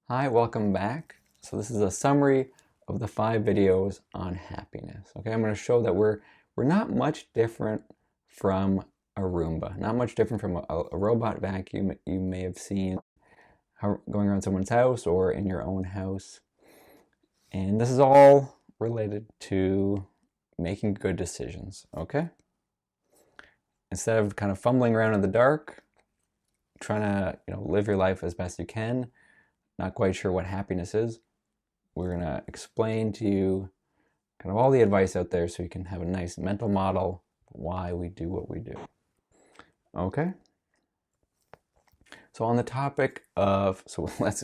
Hi, welcome back. So this is a summary of the 5 videos on happiness. Okay, I'm going to show that we're not much different from a Roomba, not much different from a robot vacuum you may have seen going around someone's house or in your own house. And this is all related to making good decisions, okay? Instead of kind of fumbling around in the dark, trying to, live your life as best you can, not quite sure what happiness is, we're going to explain to you kind of all the advice out there so you can have a nice mental model of why we do what we do. Okay? So on the topic of, so let's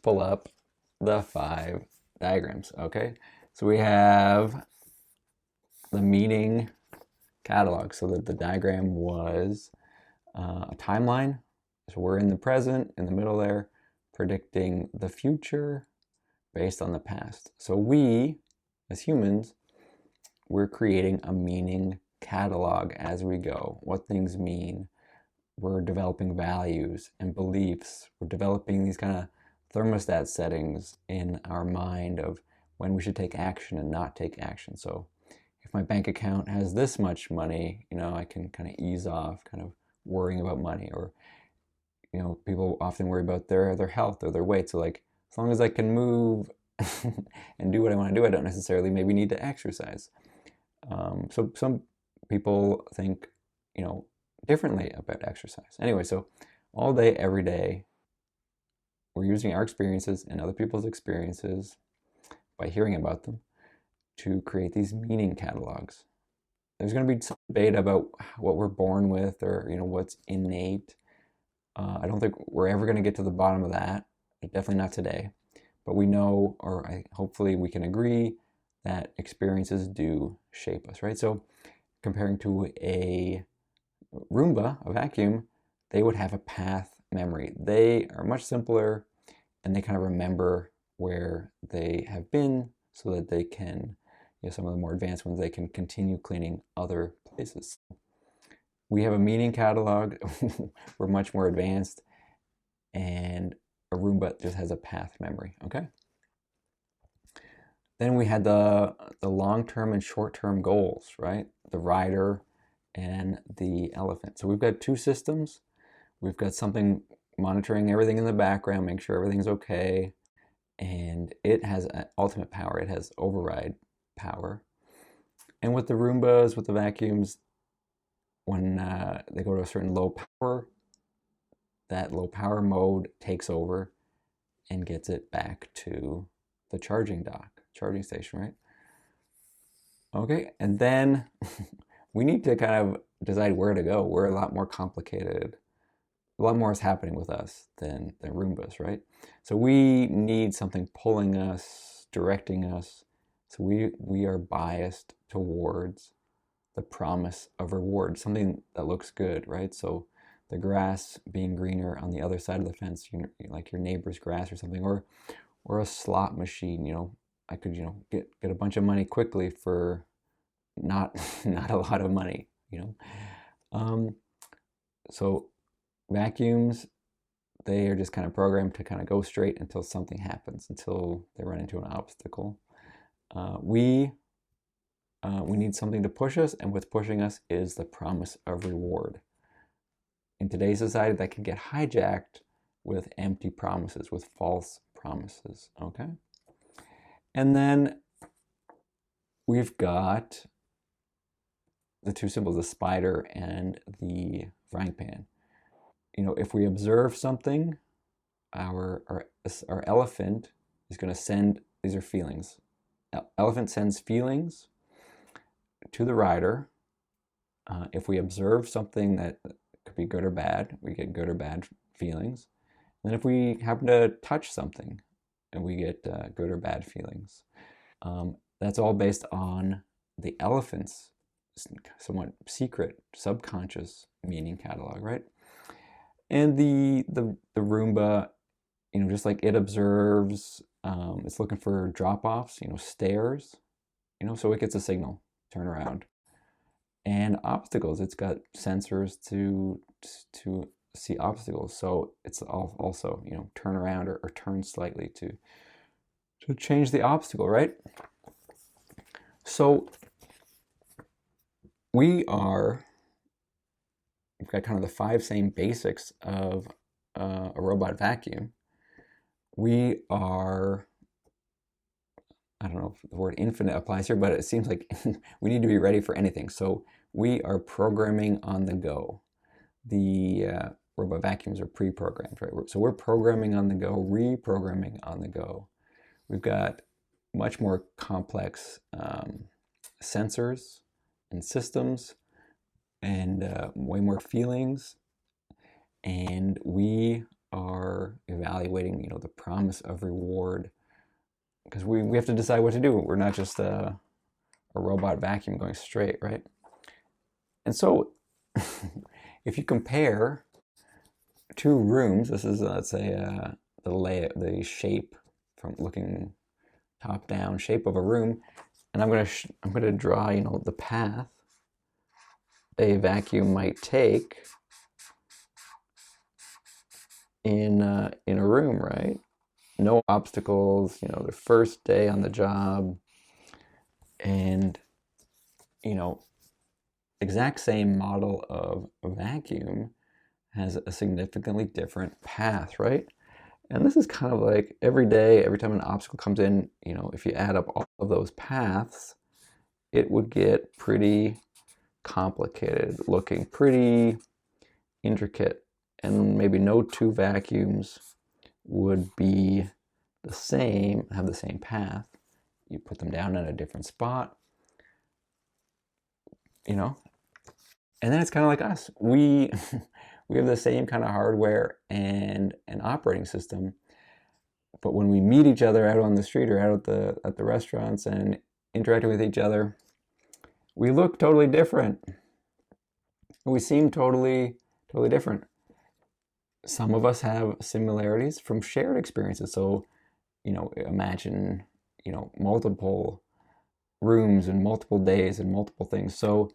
pull up the 5 diagrams, okay? So we have the meaning catalog. So that the diagram was a timeline. So we're in the present, in the middle there, predicting the future based on the past. So we, as humans, we're creating a meaning catalog as we go, what things mean. We're developing values and beliefs. We're developing these kind of thermostat settings in our mind of when we should take action and not take action. So if my bank account has this much money, I can kind of ease off kind of worrying about money. Or, people often worry about their health or their weight. So like, as long as I can move and do what I want to do, I don't necessarily maybe need to exercise. So some people think, differently about exercise. Anyway, so all day, every day, we're using our experiences and other people's experiences by hearing about them to create these meaning catalogs. There's going to be some debate about what we're born with or, what's innate. I don't think we're ever going to get to the bottom of that. Definitely not today. But we know, or hopefully we can agree, that experiences do shape us, right? So comparing to a Roomba, a vacuum, they would have a path memory. They are much simpler and they kind of remember where they have been so that they can, some of the more advanced ones, they can continue cleaning other places. We have a meaning catalog. We're much more advanced, and a Roomba just has a path memory, okay? Then we had the long-term and short-term goals, right? The rider and the elephant. So we've got 2 systems. We've got something monitoring everything in the background, make sure everything's okay. And it has ultimate power. It has override power. And with the Roombas, with the vacuums, when they go to a certain low power, that low power mode takes over and gets it back to the charging dock, charging station, right? Okay, and then we need to kind of decide where to go. We're a lot more complicated. A lot more is happening with us than Roombas, right? So we need something pulling us, directing us. So we are biased towards the promise of reward, something that looks good, right? So the grass being greener on the other side of the fence, like your neighbor's grass or something, or a slot machine. I could get a bunch of money quickly for not not a lot of money. So vacuums, they are just kind of programmed to kind of go straight until something happens, until they run into an obstacle. We need something to push us, and what's pushing us is the promise of reward. In today's society, that can get hijacked with empty promises, with false promises, okay? And then we've got the 2 symbols, the spider and the frying pan. If we observe something, our elephant is going to send, these are feelings. Elephant sends feelings to the rider. If we observe something that could be good or bad, we get good or bad feelings. And then if we happen to touch something, and we get good or bad feelings. That's all based on the elephant's somewhat secret, subconscious meaning catalog, right? And the Roomba, just like it observes, it's looking for drop-offs, stairs, so it gets a signal, turn around. And obstacles, it's got sensors to see obstacles. So it's also, you know, turn around or turn slightly to change the obstacle, right? So we've got kind of the 5 same basics of a robot vacuum. We are, I don't know if the word infinite applies here, but it seems like we need to be ready for anything. So we are programming on the go. The robot vacuums are pre-programmed, right? So we're programming on the go, reprogramming on the go. We've got much more complex sensors and systems and way more feelings. And we are evaluating, you know, the promise of reward, because we have to decide what to do. We're not just a robot vacuum going straight, right? And so if you compare 2 rooms, this is, let's say, the shape from looking top down shape of a room, and I'm gonna draw, you know, the path a vacuum might take in a room, right? No obstacles, you know, the first day on the job, and, you know, exact same model of a vacuum has a significantly different path, right? And this is kind of like every day, every time an obstacle comes in, you know, if you add up all of those paths, it would get pretty complicated looking, pretty intricate, and maybe no 2 vacuums would be the same, have the same path. You put them down in a different spot, you know, and then it's kind of like us. We have the same kind of hardware and an operating system, but when we meet each other out on the street or out at the restaurants and interacting with each other, we look totally different. We seem totally different. Some of us have similarities from shared experiences. So, you know, imagine, you know, multiple rooms and multiple days and multiple things. So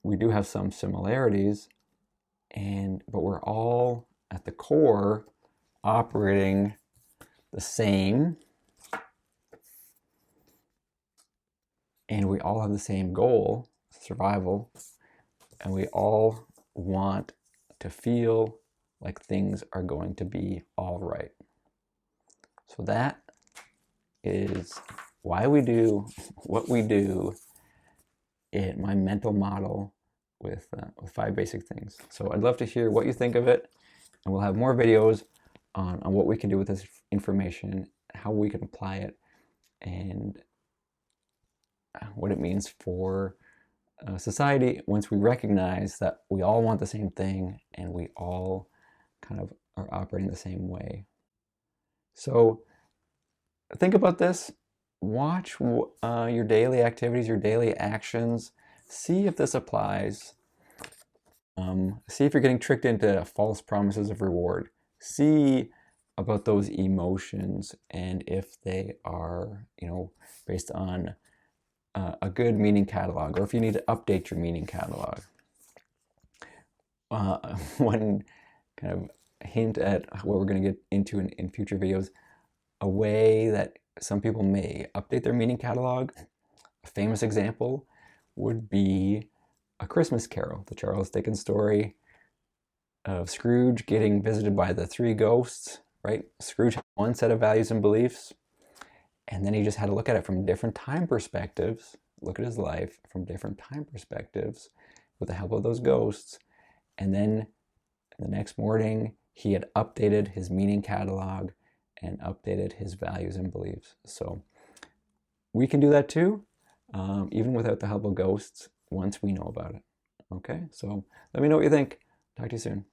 we do have some similarities, but we're all at the core operating the same, and we all have the same goal, survival, and we all want to feel like things are going to be all right. So that is why we do what we do in my mental model with 5 basic things. So I'd love to hear what you think of it, and we'll have more videos on what we can do with this information, how we can apply it, and what it means for society once we recognize that we all want the same thing and we all kind of are operating the same way. So think about this. Watch your daily activities, your daily actions. See if this applies. See if you're getting tricked into false promises of reward. See about those emotions and if they are, you know, based on a good meaning catalog, or if you need to update your meaning catalog. One kind of hint at what we're going to get into in future videos, a way that some people may update their meaning catalog. A famous example would be A Christmas Carol, the Charles Dickens story of Scrooge getting visited by the 3 ghosts, right? Scrooge had one set of values and beliefs, and then he just had to look at it from different time perspectives, look at his life from different time perspectives with the help of those ghosts. And then the next morning, he had updated his meaning catalog and updated his values and beliefs. So we can do that too, even without the help of ghosts, once we know about it. Okay, so let me know what you think. Talk to you soon.